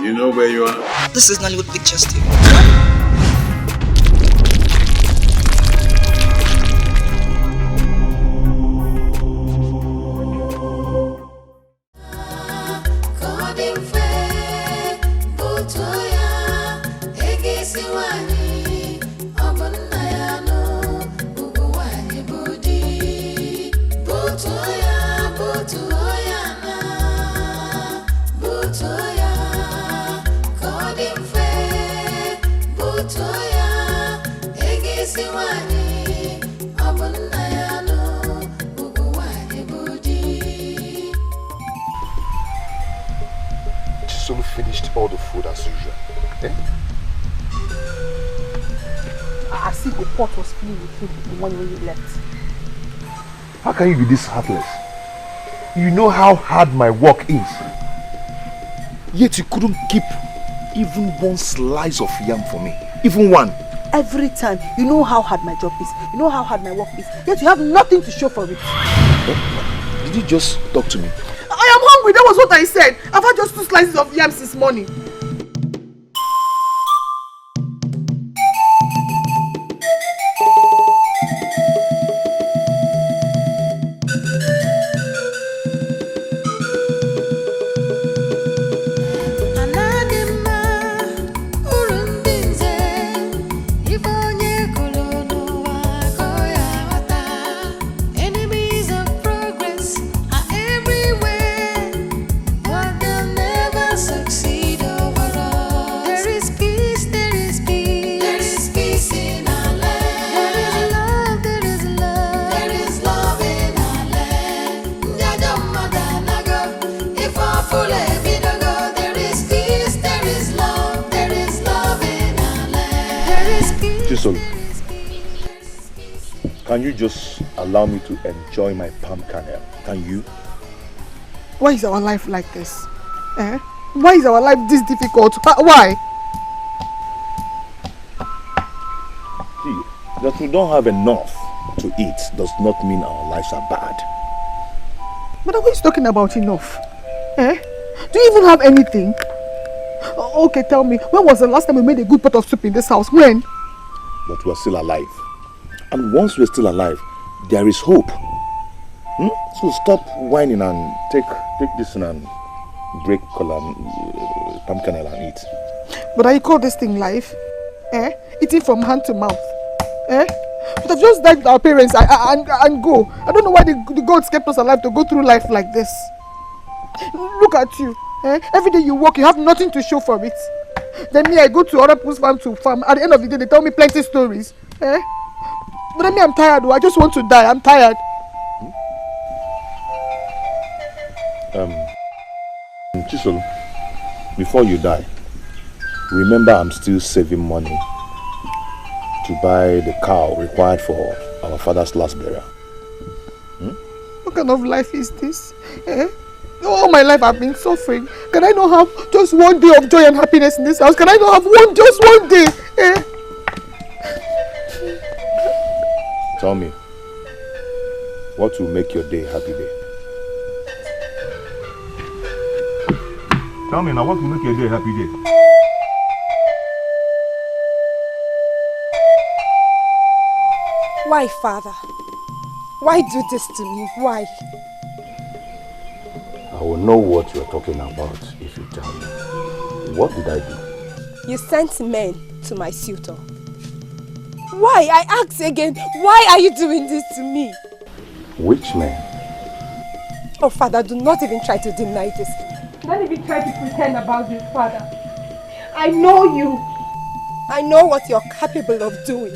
You know where you are? This is Nollywood Pictures TV. Finished all the food as usual. Eh? I see the pot was filled with food the morning when you left. How can you be this heartless? You know how hard my work is. Yet you couldn't keep even one slice of yam for me. Even one. Every time, you know how hard my job is. You know how hard my work is. Yet you have nothing to show for it. Eh? Did you just talk to me? I am hungry, that was what I said. I've had just 2 slices of yams this morning. Can you just allow me to enjoy my palm kernel? Can you? Why is our life like this? Eh? Why is our life this difficult? Why? See, that we don't have enough to eat does not mean our lives are bad. But what are you talking about enough? Eh? Do you even have anything? Okay, tell me, when was the last time we made a good pot of soup in this house? When? But we are still alive. And once we're still alive, there is hope. So stop whining and take this and break palm kernel and eat. But are you call this thing life? Eh? Eating from hand to mouth. Eh? But I've just died with our parents and go. I don't know why the gods kept us alive to go through life like this. Look at you. Eh? Every day you work, you have nothing to show for it. Then me, I go to other people's farm to farm. At the end of the day, they tell me plenty stories. Eh? But then me, I'm tired. I just want to die. I'm tired. Chisel, before you die, remember I'm still saving money to buy the cow required for our father's last burial. What kind of life is this? Eh? All my life I've been suffering. Can I not have just one day of joy and happiness in this house? Can I not have just one day? Eh? Tell me, what will make your day a happy day? Tell me now, what will make your day a happy day? Why, Father? Why do this to me? Why? I will know what you are talking about if you tell me. What did I do? You sent men to my suitor. Why? I ask again, why are you doing this to me? Which men? Oh, Father, do not even try to deny this. Don't even try to pretend about this, Father. I know you. I know what you're capable of doing.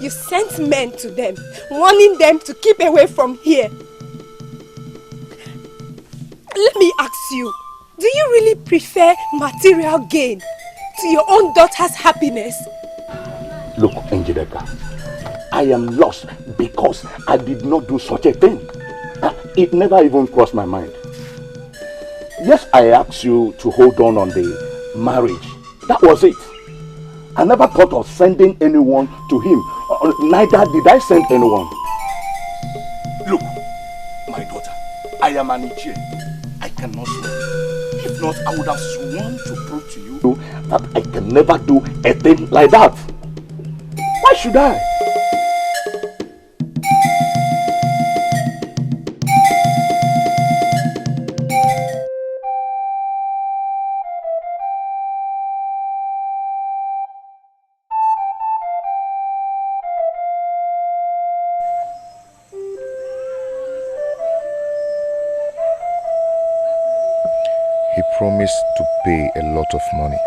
You sent men to them, warning them to keep away from here. Let me ask you, do you really prefer material gain to your own daughter's happiness? Look, Angelica, I am lost because I did not do such a thing. It never even crossed my mind. Yes, I asked you to hold on the marriage. That was it. I never thought of sending anyone to him. Neither did I send anyone. Look, my daughter, I am an Ichie. I cannot swear. If If not, I would have sworn to prove to you that I can never do a thing like that. Why should I? He promised to pay a lot of money.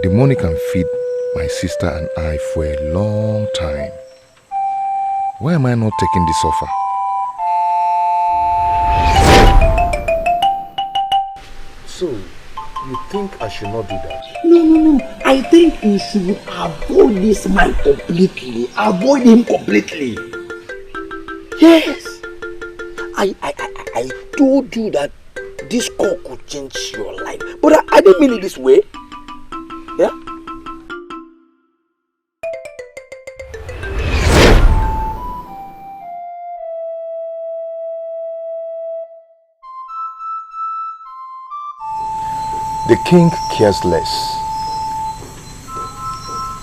The money can feed my sister and I for a long time. Why am I not taking this offer? So, you think I should not do that? No. I think you should avoid this man completely. Avoid him completely. Yes. I told you that this call could change your life. But I didn't mean it this way. Yeah? The king cares less.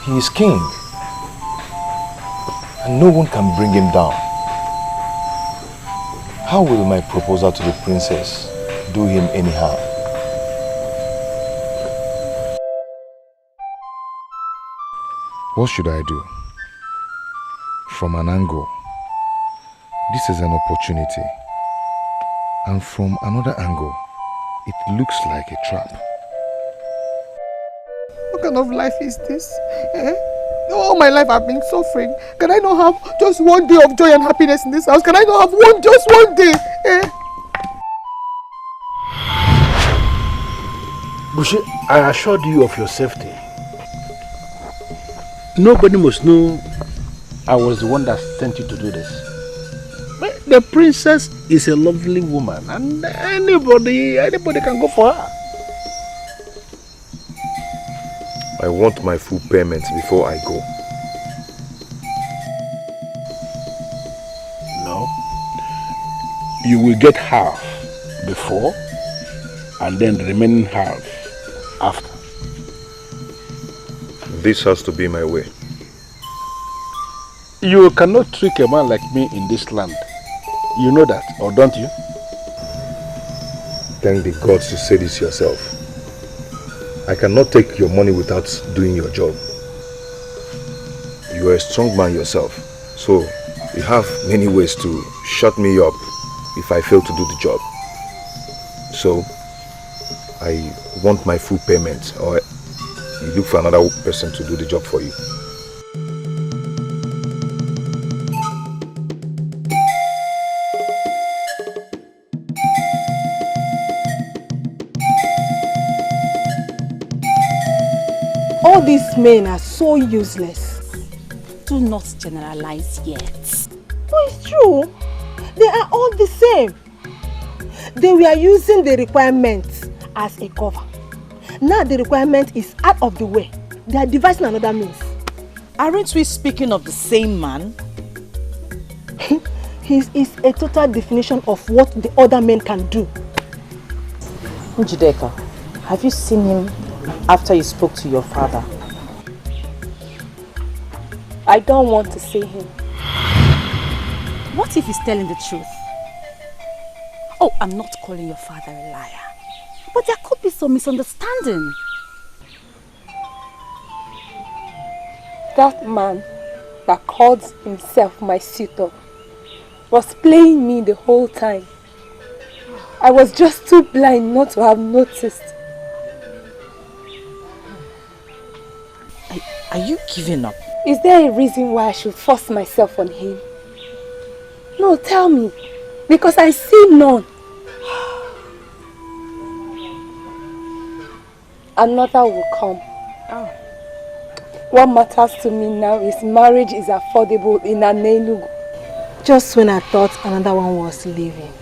He is king, and no one can bring him down. How will my proposal to the princess do him any harm? What should I do? From an angle, this is an opportunity, and from another angle, it looks like a trap. What kind of life is this? All my life I've been suffering. Can I not have just one day of joy and happiness in this house? Can I not have just one day? Bushi, I assured you of your safety. Nobody must know I was the one that sent you to do this. But the princess is a lovely woman, and anybody can go for her. I want my full payment before I go. No. You will get half before, and then the remaining half after. This has to be my way. You cannot trick a man like me in this land. You know that, or don't you? Thank the gods you say this yourself. I cannot take your money without doing your job. You are a strong man yourself, so you have many ways to shut me up if I fail to do the job. So, I want my full payment, or you look for another person to do the job for you. All these men are so useless. Do not generalize yet. But it's true. They are all the same. They were using the requirements as a cover. Now the requirement is out of the way. They are devising another means. Aren't we speaking of the same man? He is a total definition of what the other men can do. Njideka, have you seen him after you spoke to your father? I don't want to see him. What if he's telling the truth? Oh, I'm not calling your father a liar. But there could be some misunderstanding. That man that called himself my suitor was playing me the whole time. I was just too blind not to have noticed. Are you giving up? Is there a reason why I should force myself on him? No, tell me. Because I see none. Another will come. Oh. What matters to me now is marriage is affordable in Anenugu. Just when I thought another one was leaving.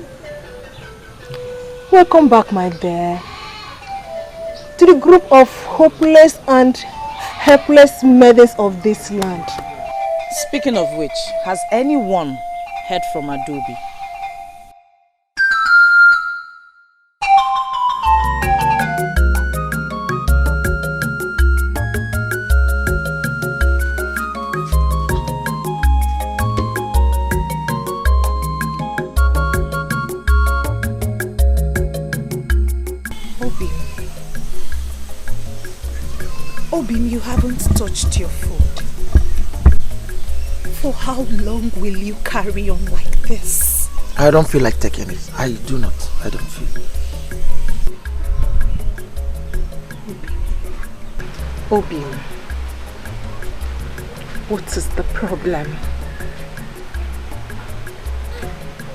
Welcome back, my dear, to the group of hopeless and helpless maidens of this land. Speaking of which, has anyone heard from Adobe? Obim, you haven't touched your food. For how long will you carry on like this? I don't feel like taking it. I do not. I don't feel. Obim, what is the problem?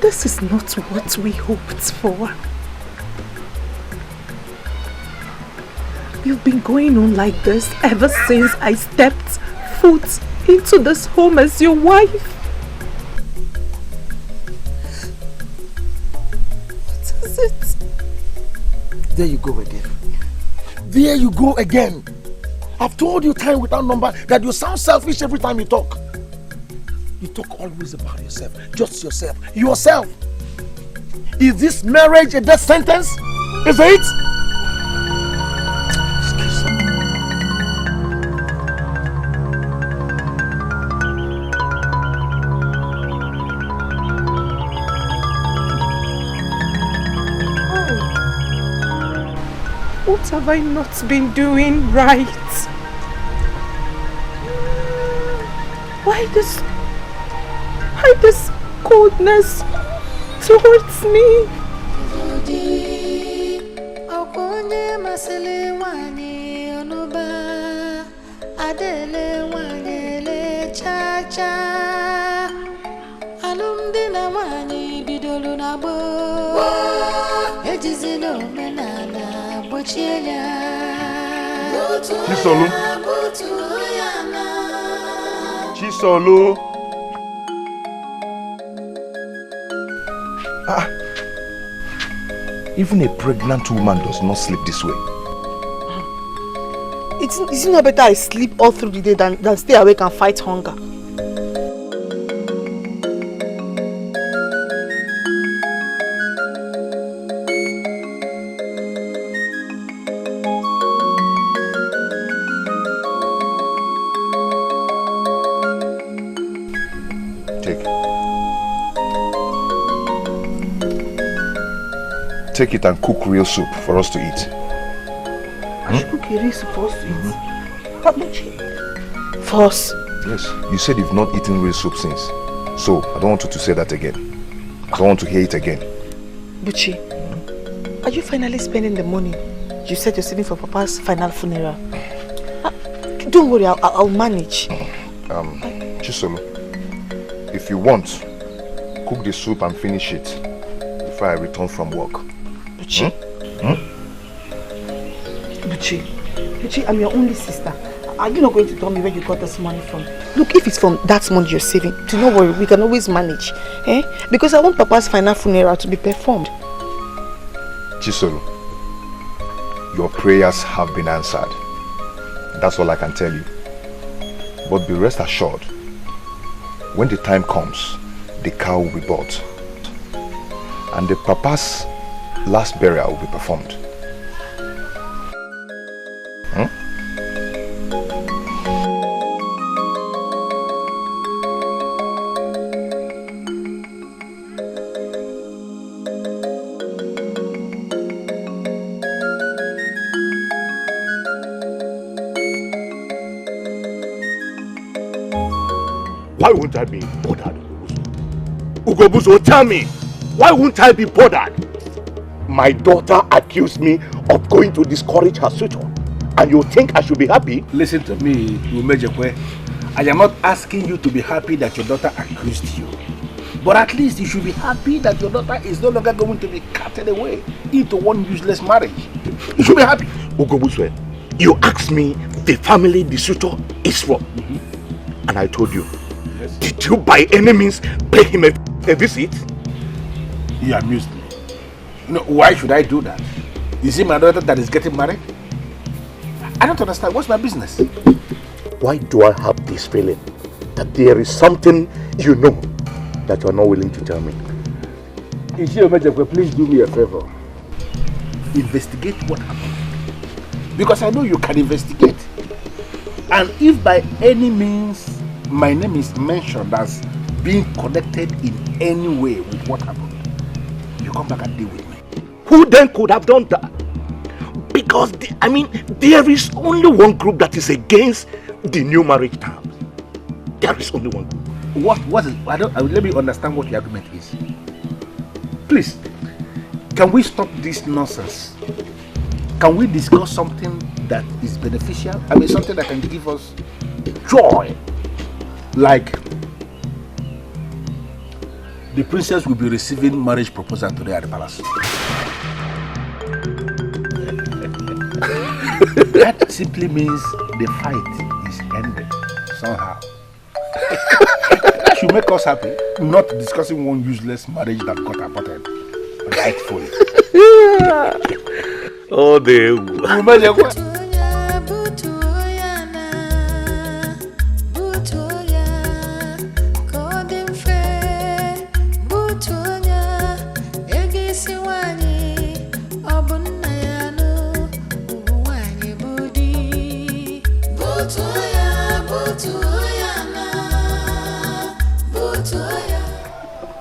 This is not what we hoped for. You've been going on like this ever since I stepped foot into this home as your wife. What is it? There you go again. There you go again. I've told you time without number that you sound selfish every time you talk. You talk always about yourself. Just yourself. Yourself. Is this marriage a death sentence? Is it? What have I not been doing right? Why this coldness towards me? Chisolu. Even a pregnant woman does not sleep this way. Is it not better I sleep all through the day than stay awake and fight hunger? Take it and cook real soup for us to eat. I should cook a real soup for us to eat? How much? For us? Yes, you said you've not eaten real soup since. So, I don't want you to say that again. I don't want to hear it again. Buchi, are you finally spending the money you said you're saving for Papa's final funeral? Don't worry, I'll manage. Chisolu, if you want, cook the soup and finish it before I return from work. Buchi. Buchi, I'm your only sister. Are you not going to tell me where you got this money from? Look, if it's from that money you're saving, do not worry, we can always manage. Because I want Papa's final funeral to be performed. Chisolu, your prayers have been answered. That's all I can tell you. But be rest assured, when the time comes, the cow will be bought. And the Papa's last burial will be performed. Why won't I be bothered? Ugezu, tell me, why won't I be bothered? My daughter accused me of going to discourage her suitor, and you think I should be happy? Listen to me, Umejuekwe. I am not asking you to be happy that your daughter accused you. But at least you should be happy that your daughter is no longer going to be carted away into one useless marriage. You should be happy. Ugezu, you asked me the family the suitor is from. And I told you. Yes. Did you by any means pay him a visit? You amused me. You know, why should I do that? Is it my daughter that is getting married? I don't understand. What's my business? Why do I have this feeling that there is something you know that you are not willing to tell me? Please do me a favor. Investigate what happened. Because I know you can investigate. And if by any means my name is mentioned as being connected in any way with what happened, you come back and deal with me. Who then could have done that? Because, there is only one group that is against the new marriage terms. There is only one group. What is, let me understand what the argument is. Please, can we stop this nonsense? Can we discuss something that is beneficial? Something that can give us joy. Like, the princess will be receiving marriage proposal today at the palace. That simply means the fight is ended somehow. That should make us happy, not discussing one useless marriage that got aborted rightfully. Oh, they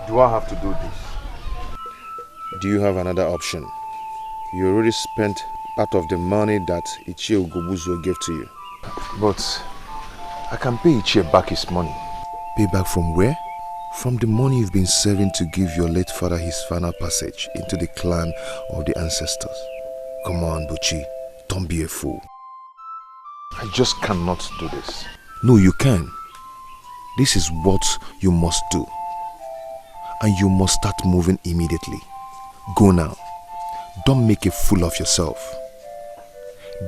Do I have to do this? Do you have another option? You already spent part of the money that Ugezu gave to you. But I can pay Ichie back his money. Pay back from where? From the money you've been saving to give your late father his final passage into the clan of the ancestors. Come on, Buchi, don't be a fool. I just cannot do this. No, you can. This is what you must do. And you must start moving immediately. Go now. Don't make a fool of yourself.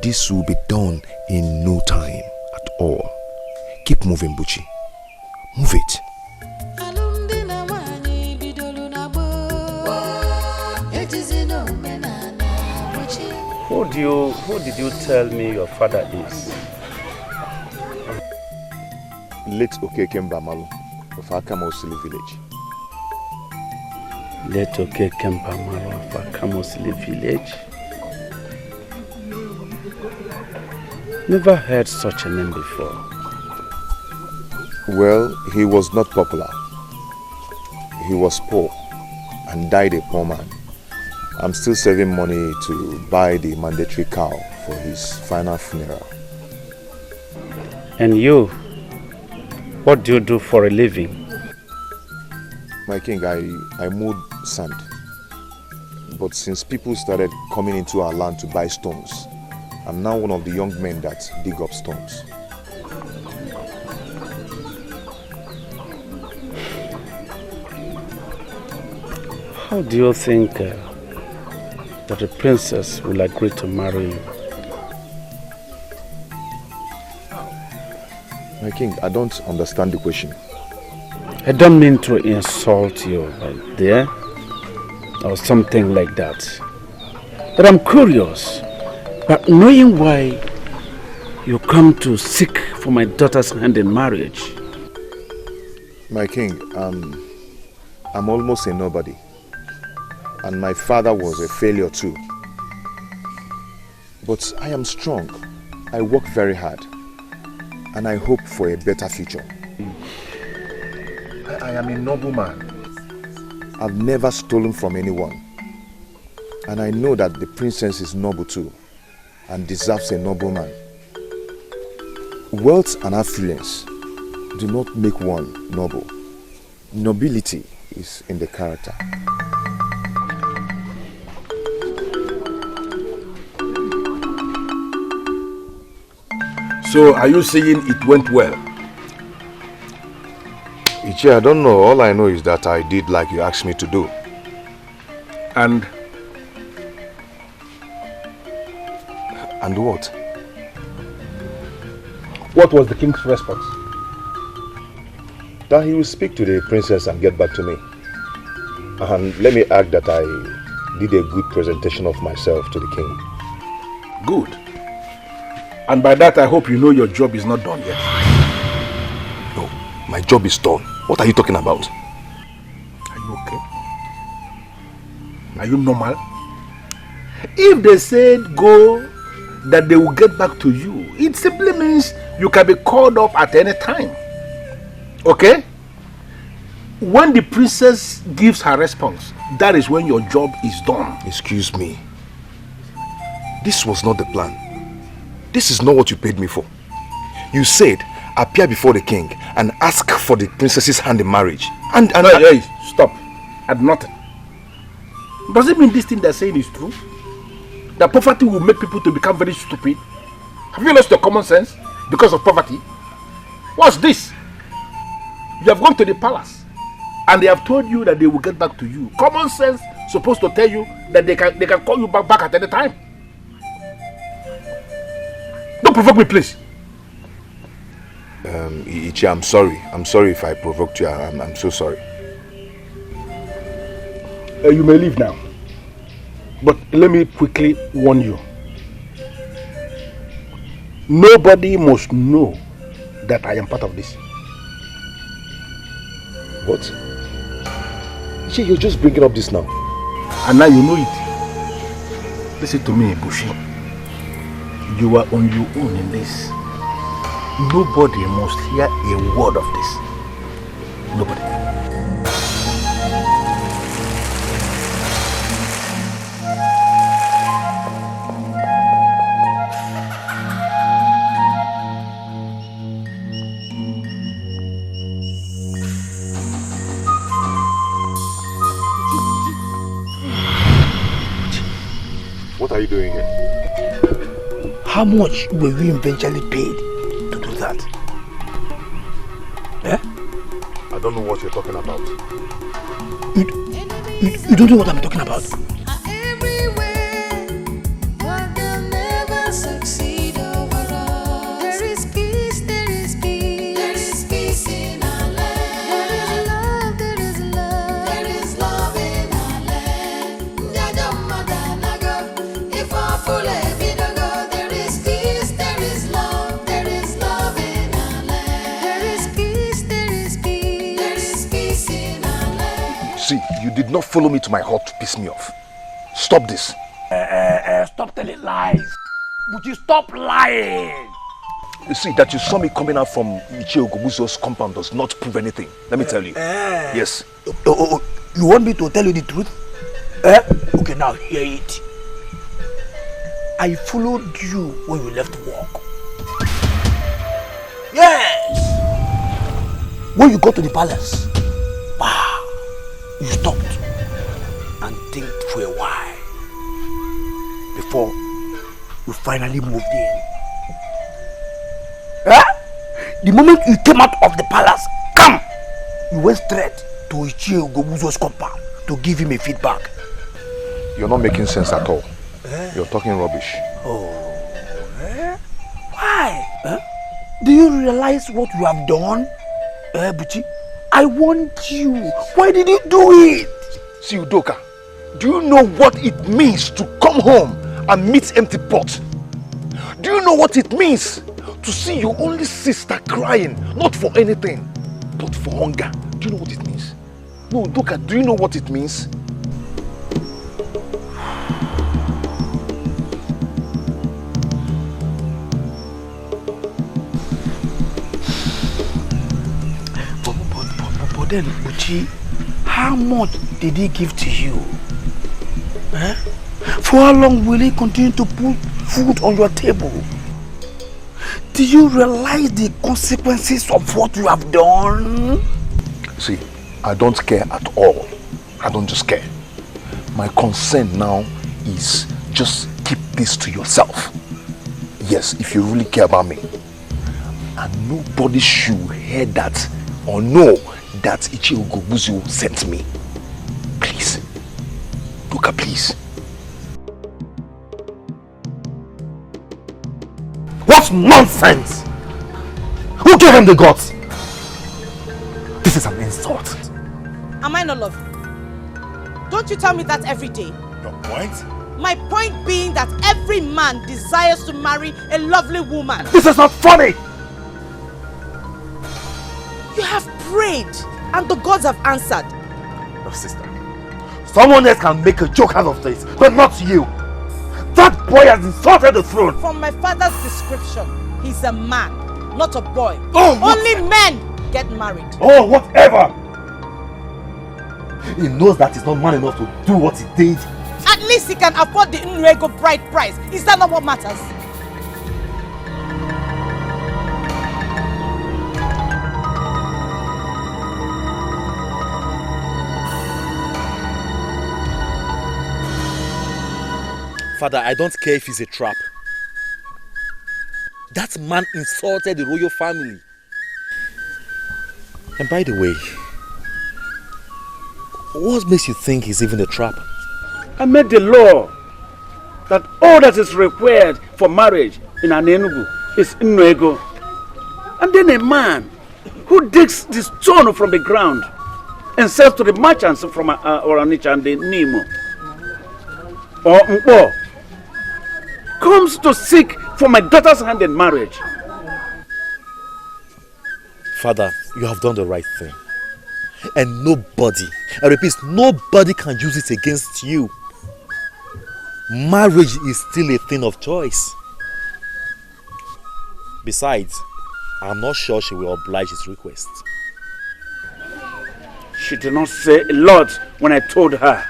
This will be done in no time at all. Keep moving, Buchi. Move it. Who did you tell me your father is? Late Okeke Mbamalu of Akamosili village. Late Okeke Mbamalu of Akamosili village? Never heard such a name before. Well, he was not popular. He was poor and died a poor man. I'm still saving money to buy the mandatory cow for his final funeral. And you? What do you do for a living? My king, I mowed sand. But since people started coming into our land to buy stones, I'm now one of the young men that dig up stones. How do you think that the princess will agree to marry you? My king, I don't understand the question. I don't mean to insult you, my dear, or something like that. But I'm curious, but knowing why you come to seek for my daughter's hand in marriage. My king, I'm almost a nobody. And my father was a failure too. But I am strong. I work very hard. And I hope for a better future. I am a noble man. I've never stolen from anyone. And I know that the princess is noble too. And deserves a noble man. Wealth and affluence do not make one noble. Nobility is in the character. So, are you saying it went well? Ichie, I don't know. All I know is that I did like you asked me to do. And what? What was the king's response? That he will speak to the princess and get back to me. And let me add that I did a good presentation of myself to the king. Good. And by that I hope you know your job is not done yet. No, my job is done. What are you talking about? Are you okay? Are you normal? If they said go, that they will get back to you, it simply means you can be called up at any time. Okay? When the princess gives her response, that is when your job is done. Excuse me. This was not the plan. This is not what you paid me for. You said, appear before the king and ask for the princess's hand in marriage. Hey, stop. And nothing. Does it mean this thing they're saying is true? That poverty will make people to become very stupid? Have you lost your common sense because of poverty? What's this? You have gone to the palace and they have told you that they will get back to you. Common sense supposed to tell you that they can call you back at any time. Don't provoke me, please. Ichi, I'm sorry. I'm sorry if I provoked you. I'm so sorry. You may leave now. But let me quickly warn you. Nobody must know that I am part of this. What? Ichi, you're just bringing up this now. And now you know it. Listen to me, Bushi. You are on your own in this. Nobody must hear a word of this. Nobody. What are you doing here? How much were we eventually paid to do that? Eh? I don't know what you're talking about. You don't know what I'm talking about? You did not follow me to my hut to piss me off. Stop this. Stop telling lies. Would you stop lying? You see, that you saw me coming out from Ugezu's compound does not prove anything. Let me tell you. Yes. You want me to tell you the truth? Okay, now hear it. I followed you when you left work. Yes! When you got to the palace, you stopped and think for a while before you finally moved in. The moment you came out of the palace, you went straight to Ugezu's compound to give him a feedback. You're not making sense at all. You're talking rubbish. Why? Do you realize what you have done? Buchi? I want you. Why did you do it? See, Udoka, do you know what it means to come home and meet empty pot? Do you know what it means to see your only sister crying, not for anything, but for hunger? Do you know what it means? No, Udoka, do you know what it means? Then, Uchi, how much did he give to you? For how long will he continue to put food on your table? Do you realize the consequences of what you have done? See, I don't care at all. I don't just care. My concern now is just keep this to yourself. Yes, if you really care about me. And nobody should hear that or know that Ugezu sent me. Please. Luka, please. What nonsense! Who gave him the guts? This is an insult. Am I not lovely? Don't you tell me that every day? Your point? My point being that every man desires to marry a lovely woman. This is not funny! You have prayed and the gods have answered. No, sister. Someone else can make a joke out of this, but not you. That boy has insulted the throne. From my father's description, he's a man, not a boy. Oh, only men get married. Oh, whatever. He knows that he's not man enough to do what he did. At least he can afford the Nnuego bride price. Is that not what matters? Father, I don't care if it's a trap. That man insulted the royal family. And by the way, what makes you think he's even a trap? I made the law that all that is required for marriage in Anenugu is Nnuego. And then a man who digs the stone from the ground and sells to the merchants from Onitsha and the Nimo or Mpo comes to seek for my daughter's hand in marriage. Father, you have done the right thing. And nobody, I repeat, nobody can use it against you. Marriage is still a thing of choice. Besides, I'm not sure she will oblige his request. She did not say a lot when I told her.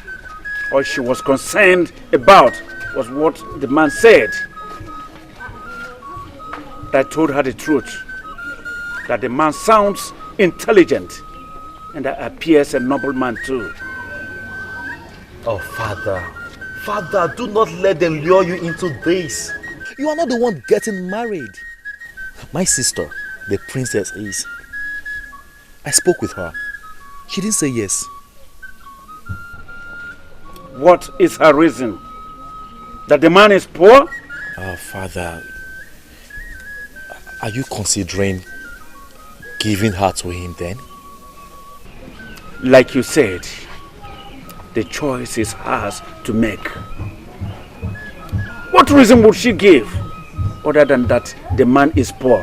All she was concerned about was what the man said. I told her the truth, that the man sounds intelligent and appears a noble man too. Oh, Father, do not let them lure you into this. You are not the one getting married. My sister, the princess, is. I spoke with her. She didn't say yes. What is her reason? That the man is poor? Oh, Father, are you considering giving her to him then? Like you said, the choice is hers to make. What reason would she give other than that the man is poor?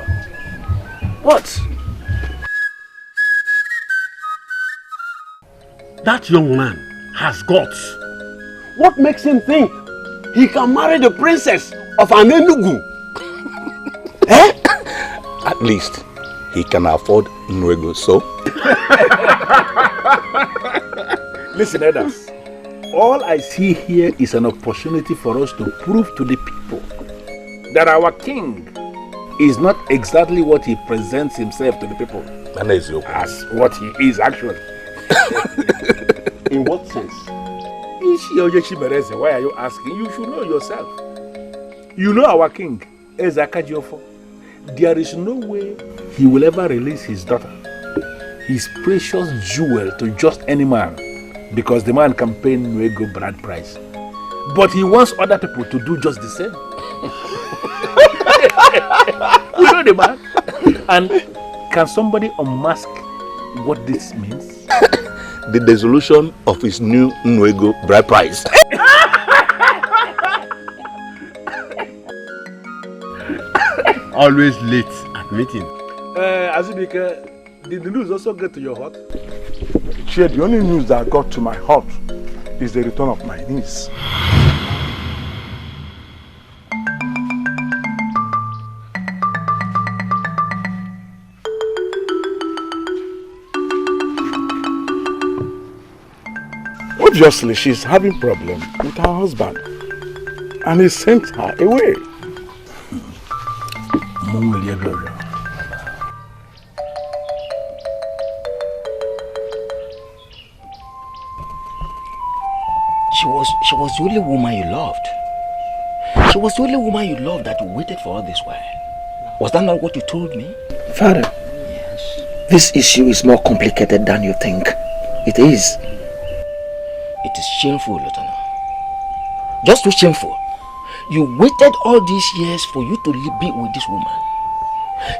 What? That young man has guts. What makes him think he can marry the princess of Anenugu? Eh? At least he can afford Nnuego, so? Listen, elders. All I see here is an opportunity for us to prove to the people that our king is not exactly what he presents himself to the people as what he is actually. In what sense? Why are you asking? You should know yourself. You know our king is Offor. There is no way he will ever release his daughter, his precious jewel, to just any man, because the man can pay Nnuego bride price. But he wants other people to do just the same. You know the man. And can somebody unmask what this means? The dissolution of his new Nnuego bride price. Always late at meeting. Azubike, did the news also get to your heart? Chair, the only news that got to my heart is the return of my niece. Obviously, she's having problem with her husband, and he sent her away. She was the only woman you loved. She was the only woman you loved that you waited for all this while. Was that not what you told me? Father, Yes. this issue is more complicated than you think. It is. It is shameful, Lieutenant. Just too shameful. You waited all these years for you to be with this woman.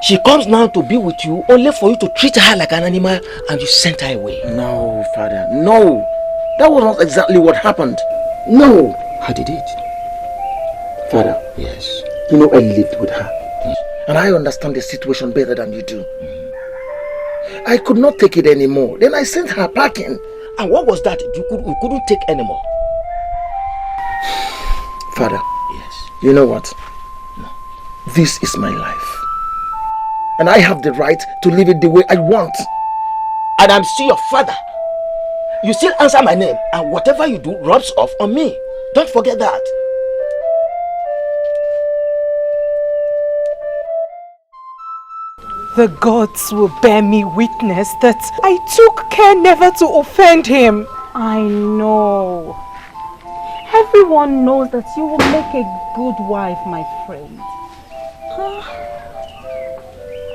She comes now to be with you only for you to treat her like an animal, and you sent her away. No, Father, no. That was not exactly what happened. No. How did it? Father, Yes. you know I lived with her. Yes. And I understand the situation better than you do. I could not take it anymore. Then I sent her packing. And what was that you couldn't take anymore? Father, Yes. you know what? No. This is my life. And I have the right to live it the way I want. And I'm still your father. You still answer my name, and whatever you do rubs off on me. Don't forget that. The gods will bear me witness that I took care never to offend him. I know. Everyone knows that you will make a good wife, my friend.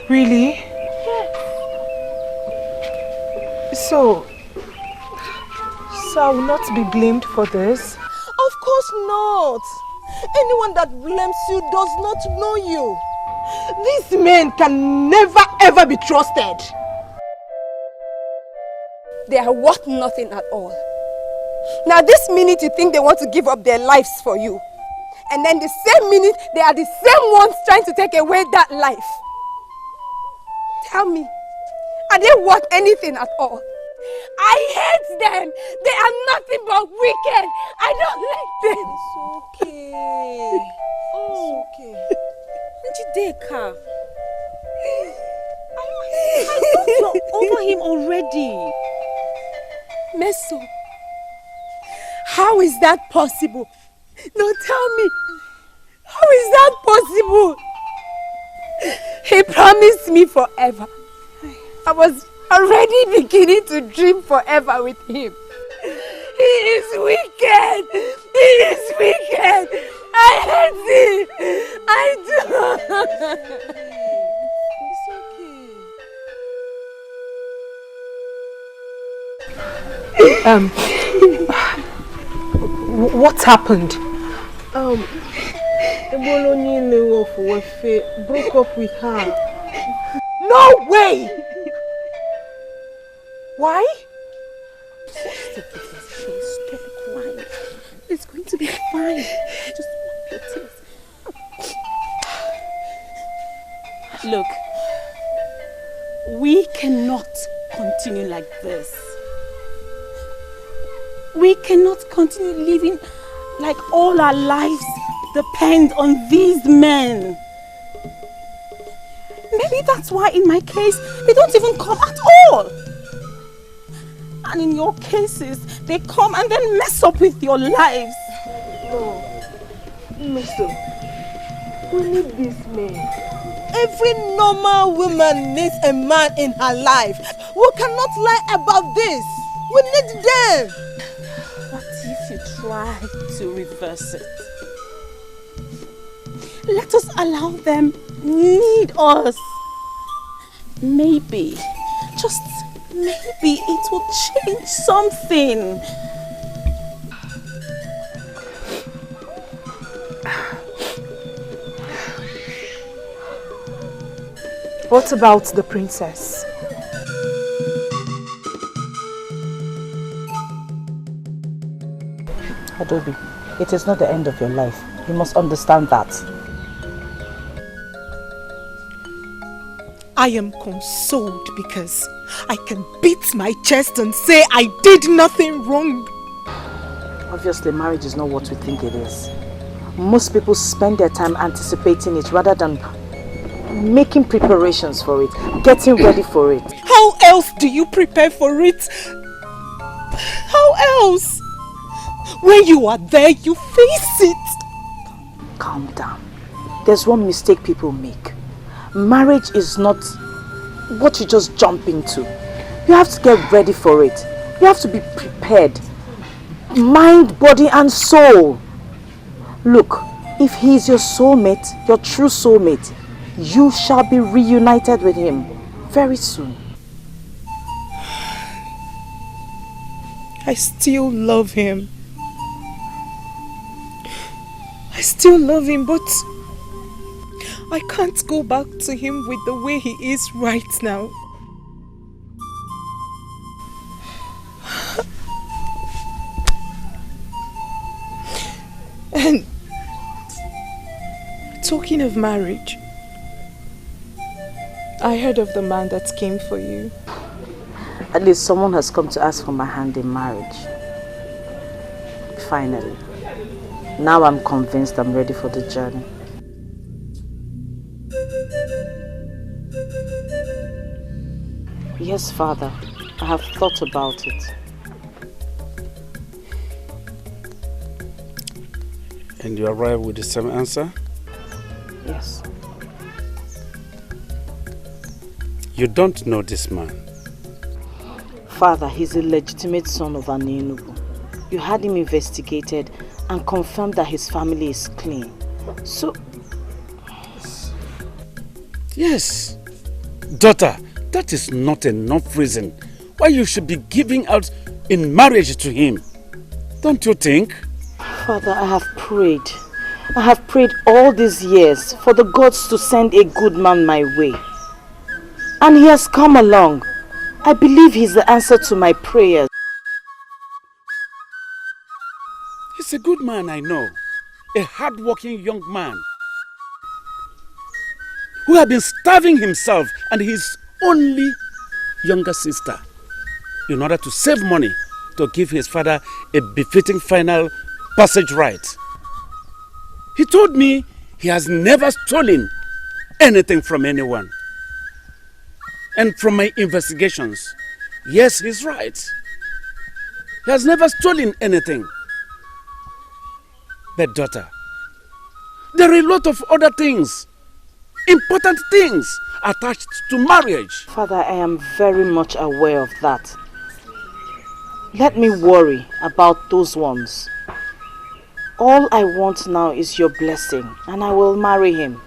Really? So I will not be blamed for this? Of course not. Anyone that blames you does not know you. These men can never ever be trusted. They are worth nothing at all. Now this minute you think they want to give up their lives for you. And then the same minute they are the same ones trying to take away that life. Tell me, are they worth anything at all? I hate them. They are nothing but wicked. I don't like them. It's okay. Oh, it's okay. Dikeh, I thought you're over him already. Meso, how is that possible? No, tell me, how is that possible? He promised me forever. I was already beginning to dream forever with him. He is wicked. He is wicked. I hate him. I do. It's okay. What happened? Broke up with her. No way! Why? Stop crying. It's going to be fine. Just wipe your tears. Look, we cannot continue like this. We cannot continue living like all our lives depend on these men. Maybe that's why in my case, they don't even come at all. And in your cases, they come and then mess up with your lives. No. Mister, we need these men. Every normal woman needs a man in her life. We cannot lie about this. We need them. What if you try to reverse it? Let us allow them need us. Maybe, just maybe it will change something. What about the princess? Adobe, it is not the end of your life. You must understand that. I am consoled because I can beat my chest and say I did nothing wrong. Obviously, marriage is not what we think it is. Most people spend their time anticipating it rather than making preparations for it, getting ready for it. How else do you prepare for it? How else? When you are there, you face it. Calm down. There's one mistake people make. Marriage is not what you just jump into. You have to get ready for it. You have to be prepared. Mind, body and soul. Look, if he is your soulmate, your true soulmate, you shall be reunited with him very soon. I still love him. I still love him, but I can't go back to him with the way he is right now. And talking of marriage, I heard of the man that came for you. At least someone has come to ask for my hand in marriage. Finally. Now I'm convinced I'm ready for the journey. Yes, Father. I have thought about it. And you arrive with the same answer? Yes. You don't know this man? Father, he's a legitimate son of Ini Edo. You had him investigated and confirmed that his family is clean. So... Yes. Daughter, that is not enough reason why you should be giving out in marriage to him. Don't you think? Father, I have prayed. I have prayed all these years for the gods to send a good man my way. And he has come along. I believe he's the answer to my prayers. He's a good man, I know. A hard-working young man who had been starving himself and his only younger sister in order to save money to give his father a befitting final passage right. He told me he has never stolen anything from anyone. And from my investigations, yes, he's right. He has never stolen anything. But daughter, there are a lot of other things, important things attached to marriage. Father, I am very much aware of that. Let me worry about those ones. All I want now is your blessing, and I will marry him.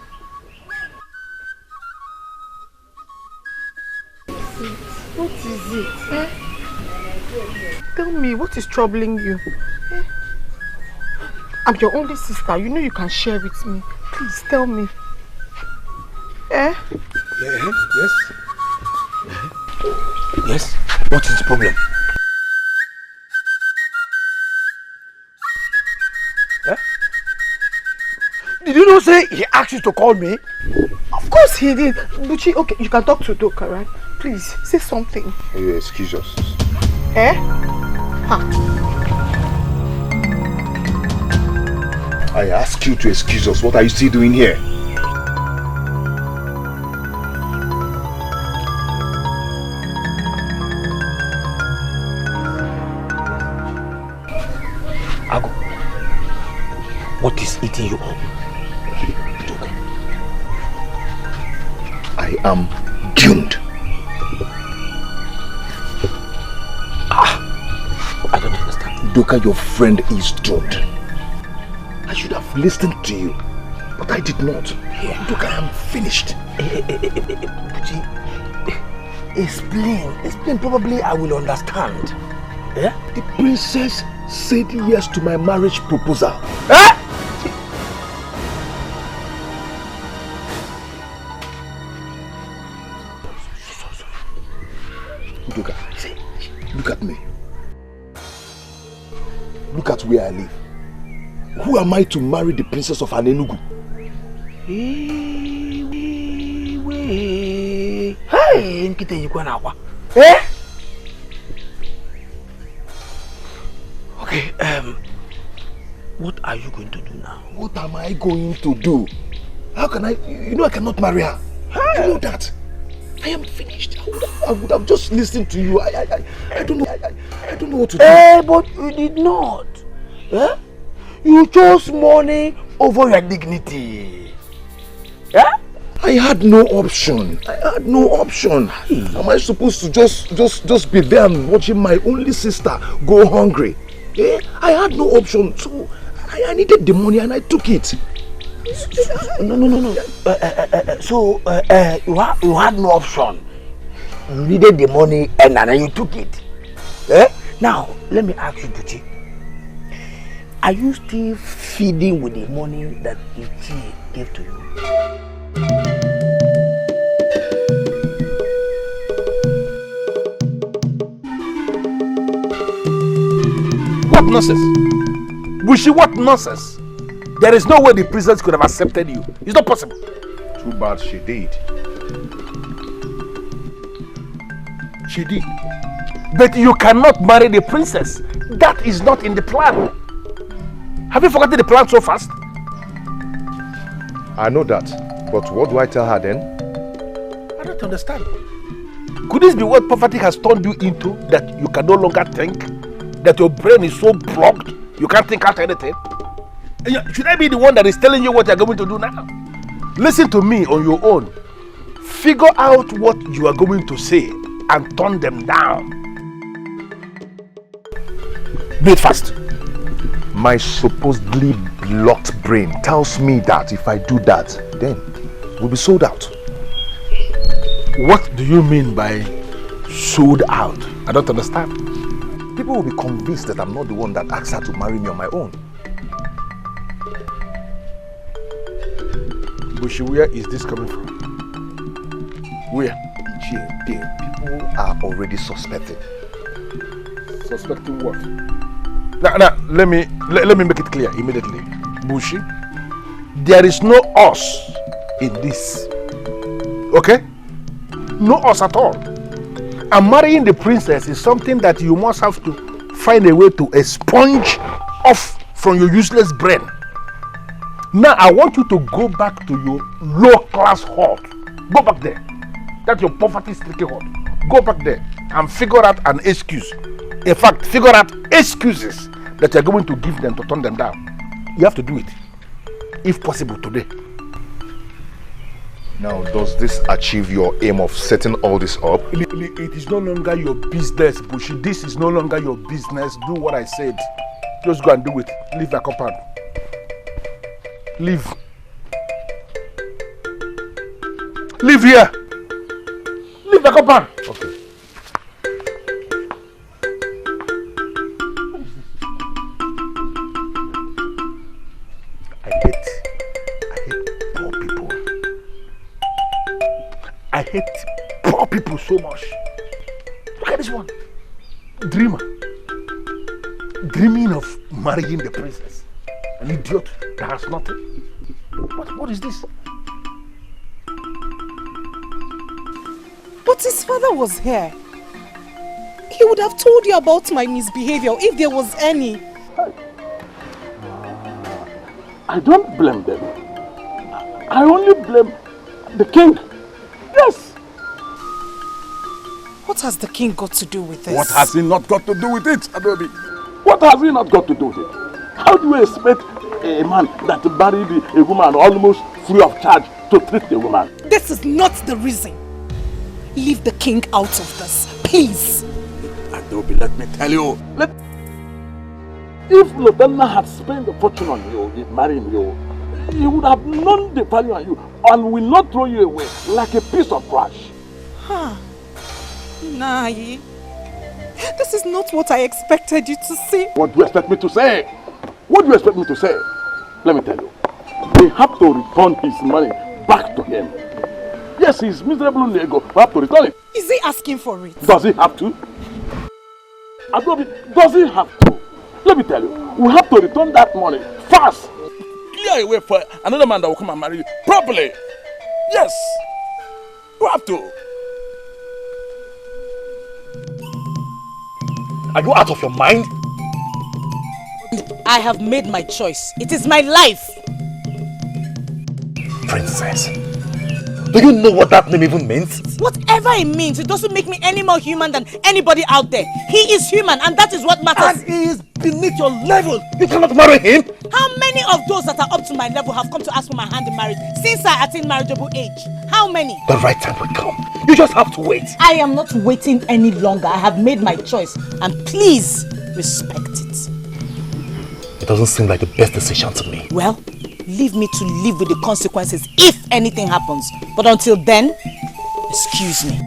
What is it? Eh? Tell me, what is troubling you? Eh? I'm your only sister. You know you can share with me. Please tell me. Eh? Yes? Yes? What is the problem? Eh? Did you not say he asked you to call me? Of course he did. Buchi, okay, you can talk to Doka, right? Please, say something. You excuse us. Eh? Ha. I ask you to excuse us. What are you still doing here? Ago, what is eating you up? I am doomed. I don't understand. Doka, your friend is doomed. I should have listened to you, but I did not. Yeah. Doka, I am finished. Explain. Probably I will understand. Yeah? The princess said yes to my marriage proposal. Eh? Doka, look at me. Look at where I live. Who am I to marry the princess of Anenugu? Hey, nkite yikwa na akwa. Eh? Okay, what are you going to do now? What am I going to do? How can I? You know I cannot marry her. You know that. I am finished. I would have just listened to you. I don't know. I don't know what to do. Eh, but you did not. Eh? You chose money over your dignity. Yeah? I had no option. Am I supposed to just be there and watching my only sister go hungry? Eh? I had no option, so I needed the money and I took it. No. So you had no option. You needed the money and then you took it. Eh? Now let me ask you, Buchi. Are you still feeding with the money that Ichi gave to you? What nonsense? Bushi, what nonsense? There is no way the princess could have accepted you. It's not possible. Too bad she did. She did. But you cannot marry the princess. That is not in the plan. Have you forgotten the plan so fast? I know that, but what do I tell her then? I don't understand. Could this be what poverty has turned you into, that you can no longer think? That your brain is so blocked, you can't think out anything? Should I be the one that is telling you what you're going to do now? Listen to me on your own. Figure out what you are going to say and turn them down. Do it fast. My supposedly blocked brain tells me that if I do that, then we'll be sold out. What do you mean by sold out? I don't understand. People will be convinced that I'm not the one that asked her to marry me on my own. Bushi, where is this coming from? Where? People are already suspecting. Suspecting what? Now, let me make it clear immediately. Bushi, there is no us in this. Okay? No us at all. And marrying the princess is something that you must have to find a way to expunge off from your useless brain. Now I want you to go back to your low-class hut. Go back there. That's your poverty-stricken hut. Go back there and figure out an excuse. In fact, figure out excuses that you're going to give them to turn them down. You have to do it, if possible, today. Now, does this achieve your aim of setting all this up? It is no longer your business, Bushi. This is no longer your business. Do what I said. Just go and do it. Leave the compound. Leave. Leave here. Leave the compound. Okay. I hate poor people. I hate poor people so much. Look at this one. Dreamer. Dreaming of marrying the princess. An idiot that has nothing. What is this? But his father was here. He would have told you about my misbehavior if there was any. I don't blame them. I only blame the king. Yes. What has the king got to do with this? What has he not got to do with it, Adobe? What has he not got to do with it? How do you expect a man that married a woman almost free of charge to treat the woman? This is not the reason. Leave the king out of this, please. Adobe, let me tell you. If Lobenna had spent a fortune on you in marrying you, he would have known the value on you and will not throw you away like a piece of trash. Huh. Nai, this is not what I expected you to say. What do you expect me to say? What do you expect me to say? Let me tell you. They have to return his money back to him. Yes, he's miserable in the ego. We have to return it. Is he asking for it? Does he have to? Adobe, does he have to? Let me tell you, we have to return that money fast. Clear a way for another man that will come and marry you properly. Yes, we have to. Are you out of your mind? I have made my choice. It is my life. Princess, do you know what that name even means? Whatever it means, it doesn't make me any more human than anybody out there. He is human and that is what matters. And he is beneath your level. You cannot marry him. How many of those that are up to my level have come to ask for my hand in marriage since I attained marriageable age? How many? The right time will come. You just have to wait. I am not waiting any longer. I have made my choice and please respect it. It doesn't seem like the best decision to me. Well, leave me to live with the consequences if anything happens. But until then, excuse me.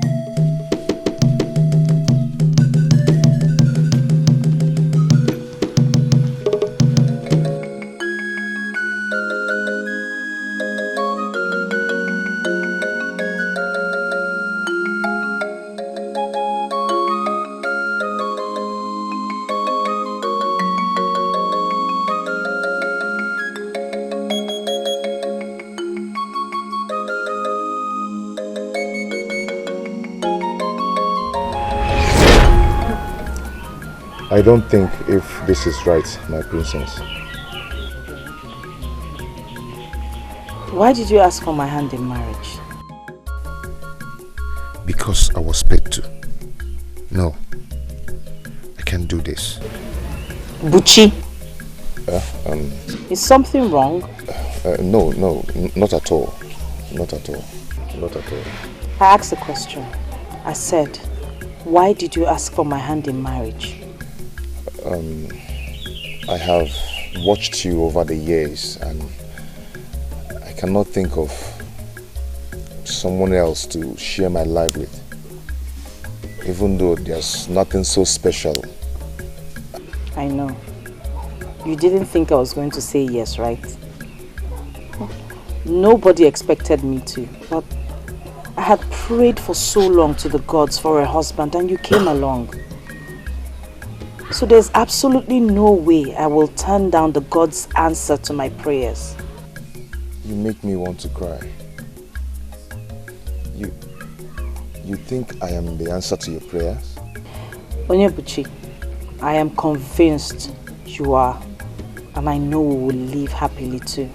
I don't think if this is right, my princess. Why did you ask for my hand in marriage? Because I was paid to. No, I can't do this. Buchi, Is something wrong? No, not at all. Not at all. Not at all. I asked a question. I said, why did you ask for my hand in marriage? I have watched you over the years and I cannot think of someone else to share my life with. Even though there's nothing so special. I know. You didn't think I was going to say yes, right? Nobody expected me to, but I had prayed for so long to the gods for a husband and you came along. So there's absolutely no way I will turn down the gods' answer to my prayers. You make me want to cry. You think I am the answer to your prayers? Onyebuchi, I am convinced you are, and I know we will live happily too.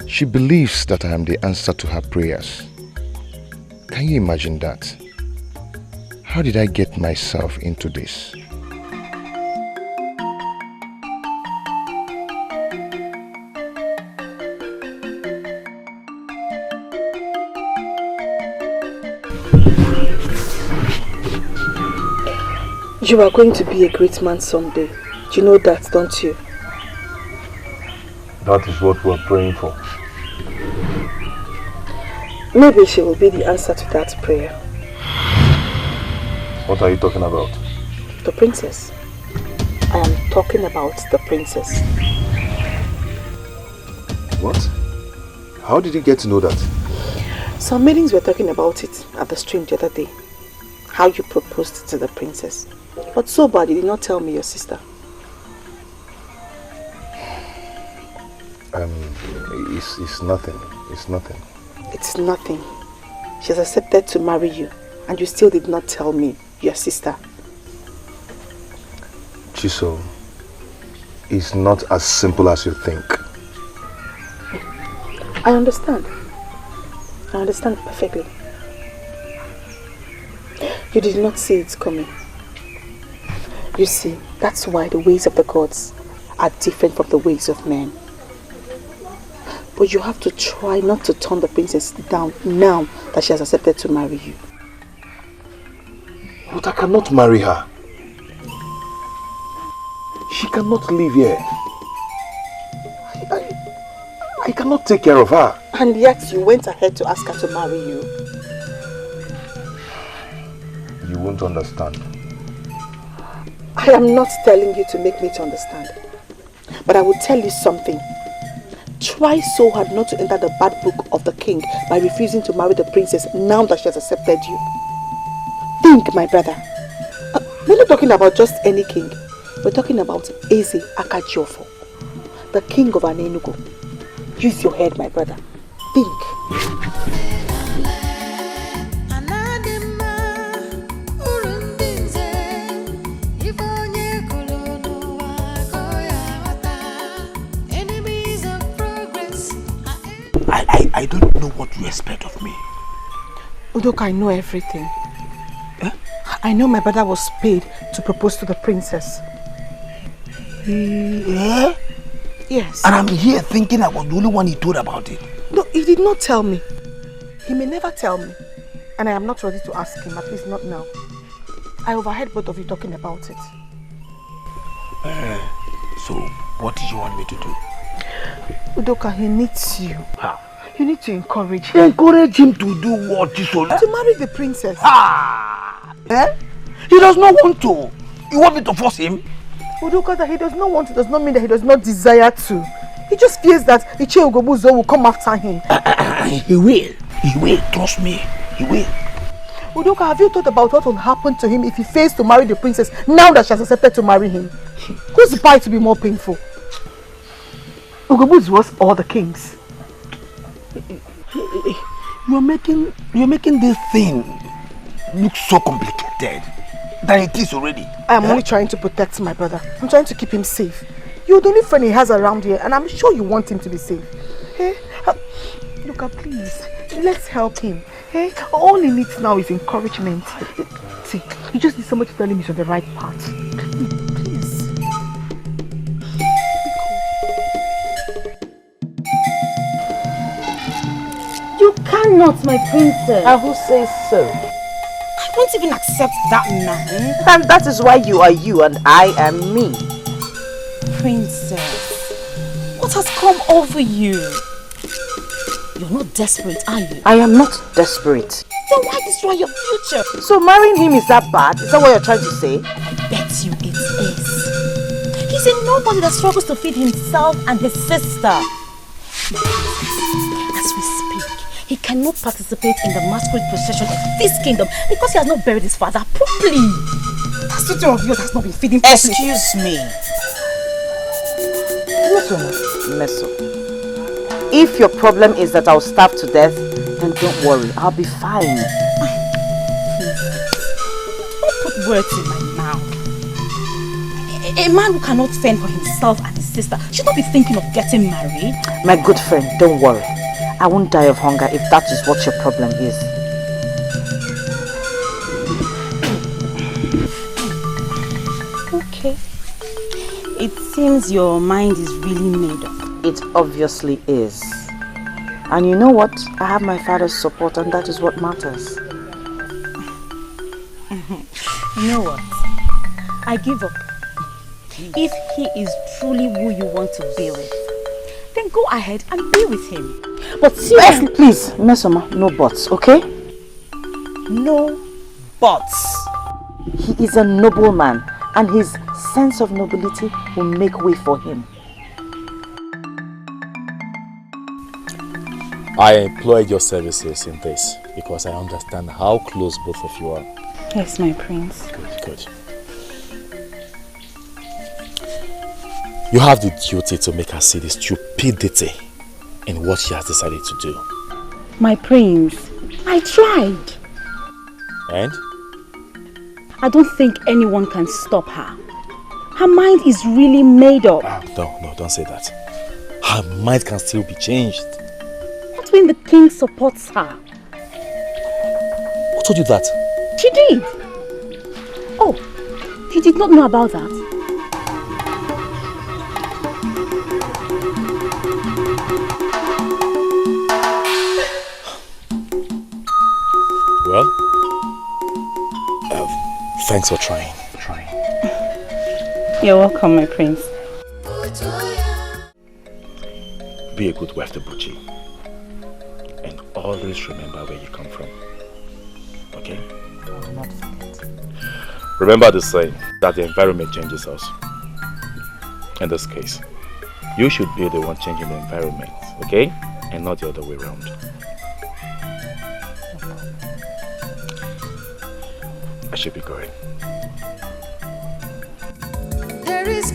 She believes that I am the answer to her prayers. Can you imagine that? How did I get myself into this? You are going to be a great man someday. You know that, don't you? That is what we are praying for. Maybe she will be the answer to that prayer. What are you talking about? The princess. I am talking about the princess. What? How did you get to know that? Some meetings were talking about it at the stream the other day. How you proposed to the princess. But so bad you did not tell me your sister. It's nothing. It's nothing. It's nothing. She has accepted to marry you and you still did not tell me your sister. Chiso, it's not as simple as you think. I understand. I understand perfectly. You did not see it coming. You see, that's why the ways of the gods are different from the ways of men. But you have to try not to turn the princess down now that she has accepted to marry you. But I cannot marry her. She cannot live here. I cannot take care of her. And yet you went ahead to ask her to marry you. You won't understand. I am not telling you to make me to understand. But I will tell you something. Try so hard not to enter the bad book of the king by refusing to marry the princess now that she has accepted you. Think, my brother. We're not talking about just any king. We're talking about Eze Offor, the king of Anenugo. Use your head, my brother. Think. I don't know what you expect of me. Udoka, I know everything. I know my brother was paid to propose to the princess. Yeah? Yes. And I'm here thinking I was the only one he told about it. No, he did not tell me. He may never tell me. And I am not ready to ask him, at least not now. I overheard both of you talking about it. So, what do you want me to do? Udoka, he needs you. How? You need to encourage him. Encourage him to do what, Chisola? To marry the princess. He does not want to. You want me to force him? Udoka, that he does not want to does not mean that he does not desire to. He just fears that Ugezu will come after him. He will. He will. Trust me. He will. Udoka, have you thought about what will happen to him if he fails to marry the princess now that she has accepted to marry him? Whose bite to be more painful? Ugezu was all the kings. You're making this thing look so complicated than it is already. I am only trying to protect my brother. I'm trying to keep him safe. You're the only friend he has around here, and I'm sure you want him to be safe. Hey, Luca, please, let's help him. Hey, all he needs now is encouragement. See, you just need somebody to tell him he's on the right path. Please. You cannot, my princess. And who says so? I won't even accept that man. And that is why you are you and I am me. Princess, what has come over you? You're not desperate, are you? I am not desperate. Then why destroy your future? So marrying him is that bad? Is that what you're trying to say? I bet you it is. He's a nobody that struggles to feed himself and his sister. As we speak, he cannot participate in the masquerade procession of this kingdom because he has not buried his father properly. That sister of yours has not been feeding properly. Excuse me. Mess up. If your problem is that I'll starve to death, then don't worry, I'll be fine. Don't put words in my mouth. A man who cannot fend for himself and his sister should not be thinking of getting married. My good friend, don't worry. I won't die of hunger if that is what your problem is. Okay. It seems your mind is really made up. It obviously is. And you know what? I have my father's support and that is what matters. You know what? I give up. If he is truly who you want to be with, then go ahead and be with him. But seriously, please, Mesoma, no buts, okay? No buts. He is a noble man and his sense of nobility will make way for him. I employed your services in this because I understand how close both of you are. Yes, my prince. Good. You have the duty to make her see the stupidity in what she has decided to do. My prince, I tried. And? I don't think anyone can stop her. Her mind is really made up. No, don't say that. Her mind can still be changed. Not when the king supports her. Who told you that? She did. Oh, you did not know about that? Well, thanks for trying. You're welcome, my prince. Be a good wife to Buchi. And always remember where you come from. Okay? I will not forget. Remember the saying that the environment changes us. In this case, you should be the one changing the environment, okay? And not the other way around. I should be going. There is